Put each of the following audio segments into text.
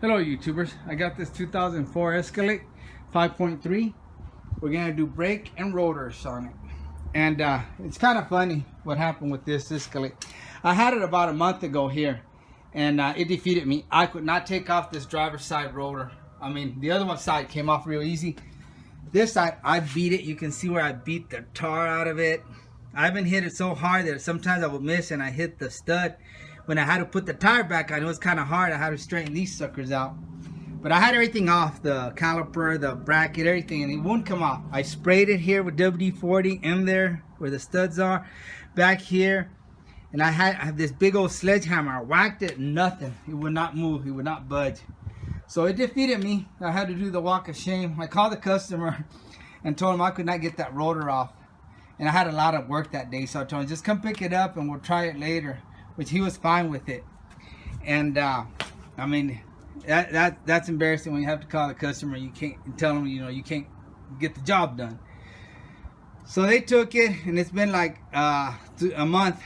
Hello YouTubers, I got this 2004 Escalade 5.3. We're gonna do brake and rotors on it. And it's kind of funny what happened with this Escalade. I had it about a month ago here, and it defeated me. I could not take off this driver's side rotor. I mean, the other one side came off real easy. This side, I beat it. You can see where I beat the tar out of it. I haven't hit it so hard that sometimes I would miss and I hit the stud. When I had to put the tire back on, it was kind of hard. I had to straighten these suckers out. But I had everything off, the caliper, the bracket, everything, and it wouldn't come off. I sprayed it here with WD-40 in there where the studs are, back here. And I have this big old sledgehammer. I whacked it, nothing. It would not move, it would not budge. So it defeated me. I had to do the walk of shame. I called the customer and told him I could not get that rotor off. And I had a lot of work that day, so I told him, just come pick it up and we'll try it later. Which he was fine with it. And I mean, that's embarrassing when you have to call the customer. You can't tell them, you know, you can't get the job done. So they took it, and it's been like a month.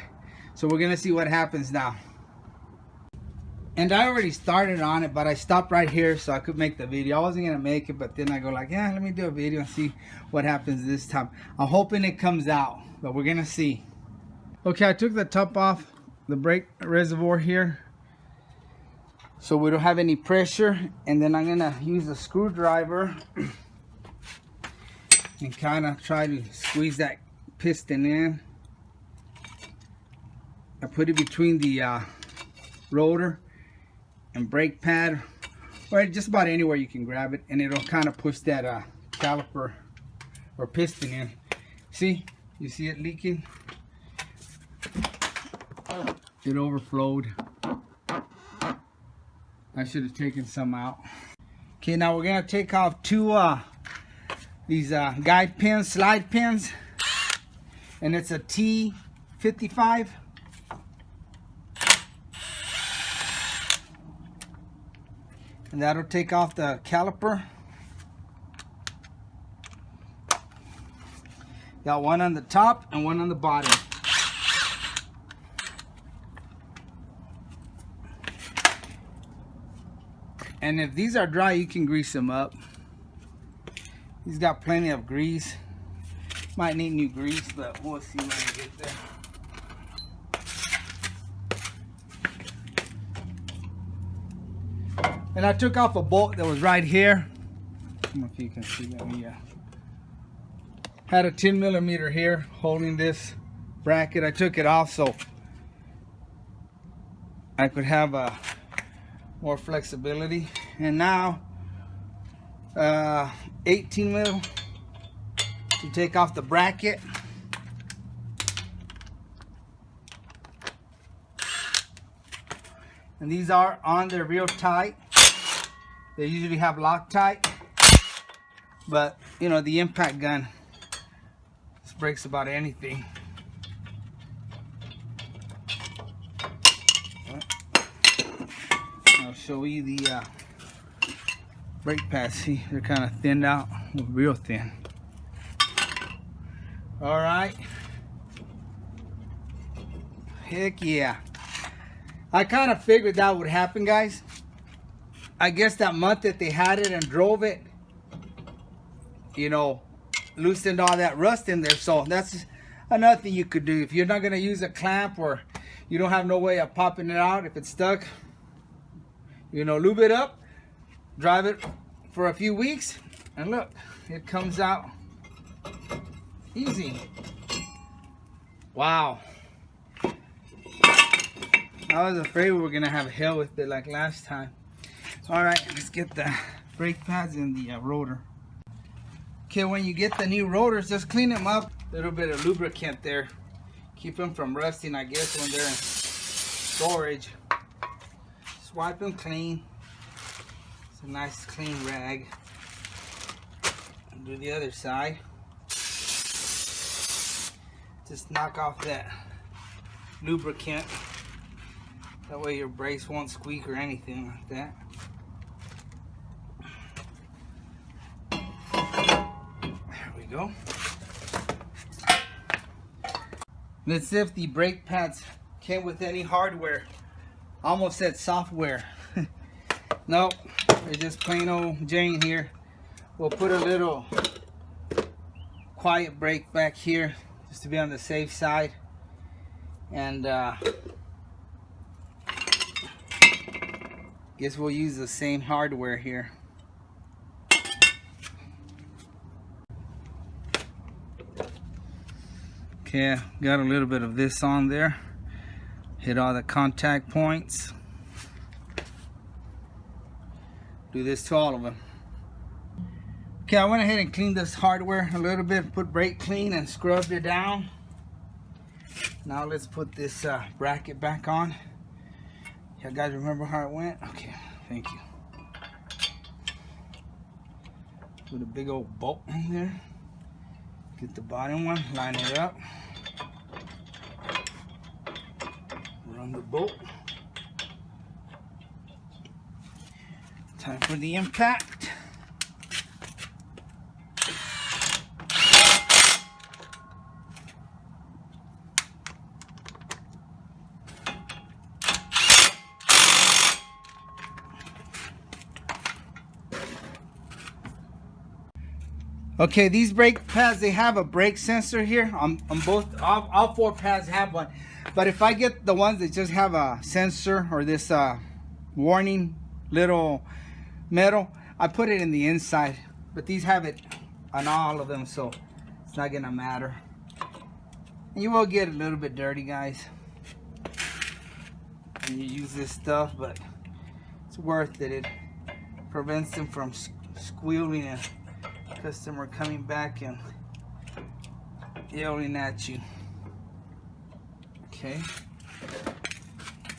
So we're gonna see what happens now. And I already started on it, but I stopped right here so I could make the video. I wasn't gonna make it, but then I go like, yeah, let me do a video and see what happens this time. I'm hoping it comes out, but we're gonna see. Okay, I took the top off the brake reservoir here so we don't have any pressure, and then I'm gonna use a screwdriver and kind of try to squeeze that piston in. I put it between the rotor and brake pad, or just about anywhere you can grab it, and it'll kind of push that caliper or piston in. See, you see it leaking? It overflowed. I should have taken some out. Okay, now we're gonna take off two these guide pins, slide pins, and it's a T55. And that'll take off the caliper. Got one on the top and one on the bottom. And if these are dry, you can grease them up. He's got plenty of grease. Might need new grease, but we'll see when I get there. And I took off a bolt that was right here. I don't know if you can see that. Had a 10 millimeter here holding this bracket. I took it off so I could have more flexibility. And now 18 mil to take off the bracket. And these are on there real tight. They usually have Loctite, but you know, the impact gun just breaks about anything. I'll show you the brake pads. See, they're kind of thinned out, real thin. All right. Heck yeah. I kind of figured that would happen, guys. I guess that month that they had it and drove it, you know, loosened all that rust in there. So that's another thing you could do. If you're not going to use a clamp, or you don't have no way of popping it out if it's stuck, you know, lube it up, drive it for a few weeks, and look, it comes out easy. Wow. I was afraid we were going to have hell with it like last time. All right, let's get the brake pads and the rotor. Okay, when you get the new rotors, just clean them up. A little bit of lubricant there. Keep them from rusting, I guess, when they're in storage. Swipe them clean. It's a nice clean rag. And do the other side. Just knock off that lubricant. That way your brakes won't squeak or anything like that. There we go. Let's see if the brake pads came with any hardware. I almost said software. Nope, it's just plain old Jane here. We'll put a little quiet brake back here just to be on the safe side. And guess we'll use the same hardware here. Okay, got a little bit of this on there. Hit all the contact points. Do this to all of them. Okay, I went ahead and cleaned this hardware a little bit, put brake clean and scrubbed it down. Now let's put this bracket back on. You guys remember how it went? Okay, thank you. Put a big old bolt in there. Get the bottom one, line it up. Run the bolt. Time for the impact. Okay, these brake pads, they have a brake sensor here on both, all four pads have one. But if I get the ones that just have a sensor or this warning little metal, I put it in the inside. But these have it on all of them, so it's not gonna matter. And you will get a little bit dirty, guys, when you use this stuff, but it's worth it. It prevents them from squealing and customer coming back and yelling at you. Okay,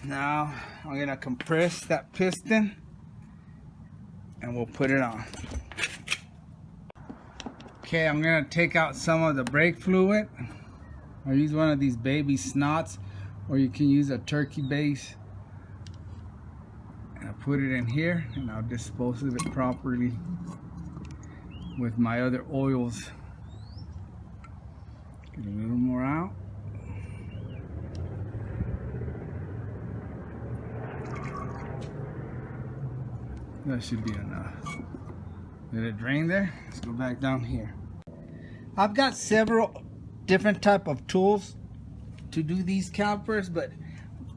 now I'm gonna compress that piston and we'll put it on. Okay, I'm gonna take out some of the brake fluid. I use one of these baby snots, or you can use a turkey base. And I put it in here and I'll dispose of it properly with my other oils. Get a little more out. That should be enough. Let it drain there. Let's go back down here. I've got several different type of tools to do these calipers, but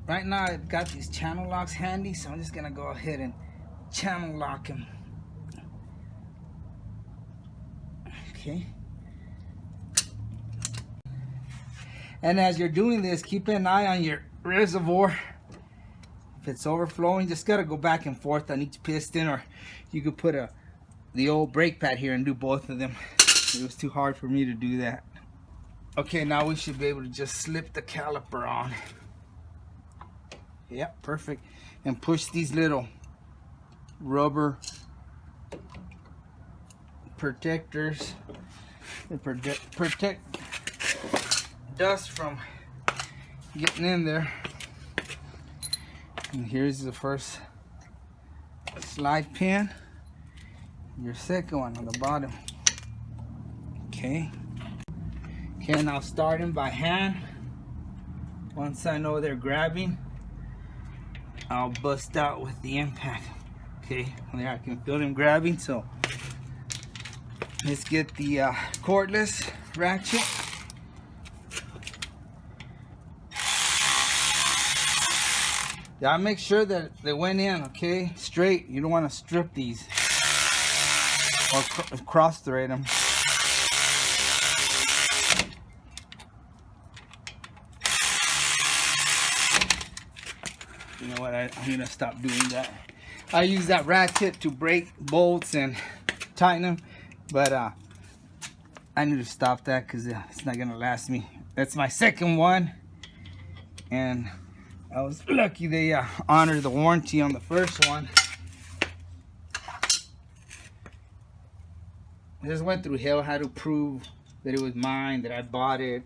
right now I've got these channel locks handy, so I'm just gonna go ahead and channel lock them. Okay. And as you're doing this, keep an eye on your reservoir. If it's overflowing, just gotta go back and forth on each piston, or you could put the old brake pad here and do both of them. It was too hard for me to do that. Okay, now we should be able to just slip the caliper on. Yep, perfect. And push these little rubber protectors that protect dust from getting in there. And here's the first slide pin, your second one on the bottom. Okay, now start them by hand. Once I know they're grabbing, I'll bust out with the impact. Okay, there I can feel them grabbing, so let's get the cordless ratchet. Yeah, make sure that they went in, okay, straight. You don't want to strip these or cross thread them. You know what, I'm gonna stop doing that. I use that ratchet to break bolts and tighten them, but I need to stop that because it's not gonna last me. That's my second one, and I was lucky they honored the warranty on the first one. I just went through hell, had to prove that it was mine, that I bought it,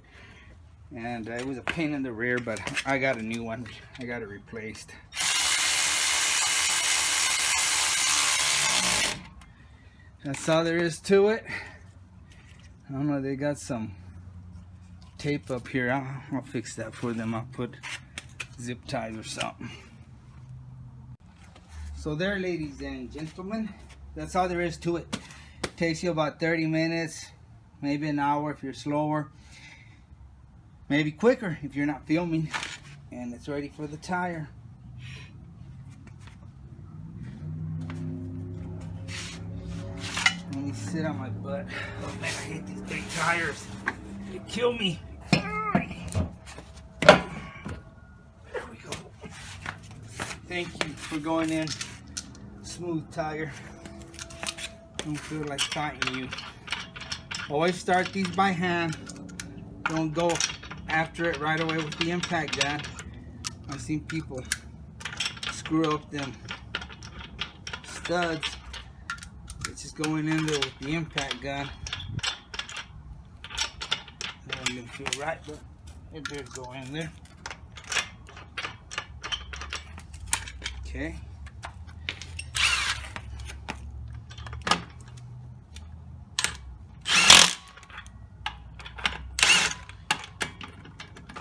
and it was a pain in the rear, but I got a new one. I got it replaced. That's all there is to it. I don't know, they got some tape up here. I'll fix that for them. I'll put zip ties or something. So there, ladies and gentlemen, that's all there is to it. Takes you about 30 minutes, maybe an hour if you're slower, maybe quicker if you're not filming. And it's ready for the tire. Let me sit on my butt. Oh man, I hate these big tires. They kill me. There we go. Thank you for going in. Smooth tire. Don't feel like fighting you. Always start these by hand. Don't go after it right away with the impact gun. I've seen people screw up them studs. It's just going in there with the impact gun. That didn't feel right, but it did go in there. Okay.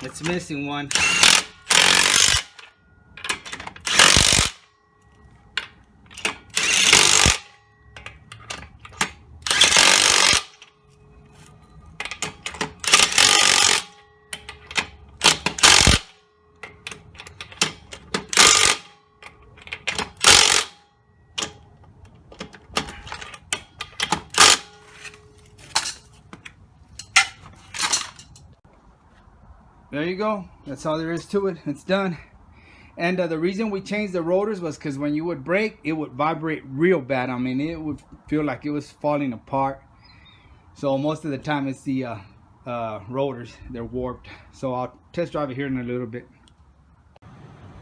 It's missing one. There you go. That's all there is to it. It's done. And the reason we changed the rotors was because when you would brake, it would vibrate real bad. I mean, it would feel like it was falling apart. So most of the time it's the rotors. They're warped. So I'll test drive it here in a little bit.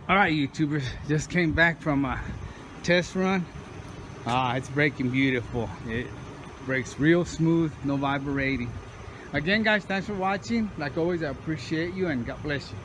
All right, YouTubers. Just came back from a test run. It's braking beautiful. It brakes real smooth. No vibrating. Again, guys, thanks for watching. Like always, I appreciate you and God bless you.